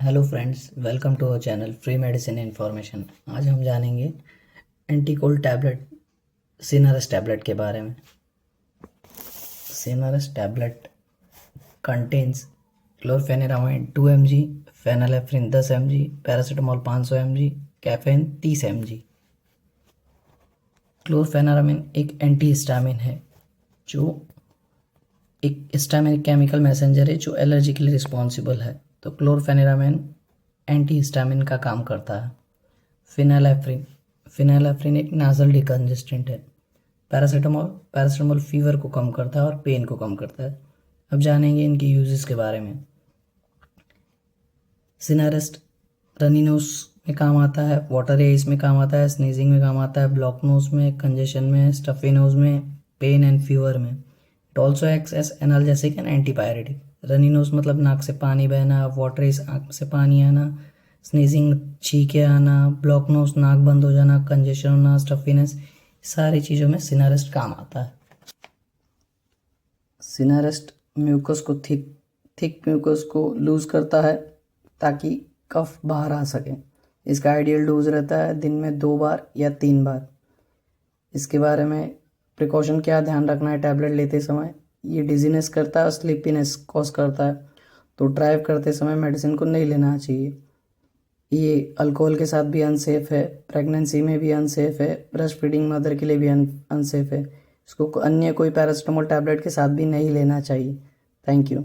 Hello friends, welcome to our channel free medicine information. आज हम जानेंगे anti cold tablet Sinarest tablet के बारे में। Sinarest tablet contains chlorpheniramine 2 mg, phenylephrine 10 mg, paracetamol 500 mg, caffeine 30 mg। Chlorpheniramine एक antihistamine है जो एक हिस्टामिन केमिकल मैसेंजर है जो एलर्जी के लिए रिस्पॉन्सिबल है। तो क्लोरफेनेरामाइन एंटी हिस्टामिन का काम करता है। फिनाइलेफ्रिन एक नाजल डिकंजेस्टेंट है। पैरासीटामोल फीवर को कम करता है और पेन को कम करता है। अब जानेंगे इनके यूजेस के बारे में। सिनारेस्ट रनी नोज में काम आता है, वाटर एज में काम आता है, स्नीजिंग में काम आता है, ब्लॉक नोज में, कंजेशन में, स्टफी नोज में, पेन एंड फीवर में। It also acts as analgesic and antipyretic. Runny nose मतलब नाक से पानी बहना, वाटर एज आँख से पानी आना, स्नीजिंग छींके आना, ब्लॉक नोज नाक बंद हो जाना, कंजेशन होना, स्टफीनेस, सारी चीज़ों में सिनारेस्ट काम आता है। सिनारेस्ट म्यूकस को थिक म्यूकस को लूज करता है ताकि कफ बाहर आ सके। इसका आइडियल डोज रहता है दिन में 2 बार या 3 बार। इसके बारे में प्रिकॉशन क्या ध्यान रखना है टैबलेट लेते समय। ये डिजीनेस करता है, स्लीपीनेस कॉज करता है, तो ड्राइव करते समय मेडिसिन को नहीं लेना चाहिए। ये अल्कोहल के साथ भी अनसेफ है, प्रेगनेंसी में भी अनसेफ है, ब्रेस्ट फीडिंग मदर के लिए भी अनसेफ है। इसको अन्य कोई पैरासीटामोल टैबलेट के साथ भी नहीं लेना चाहिए। Thank you.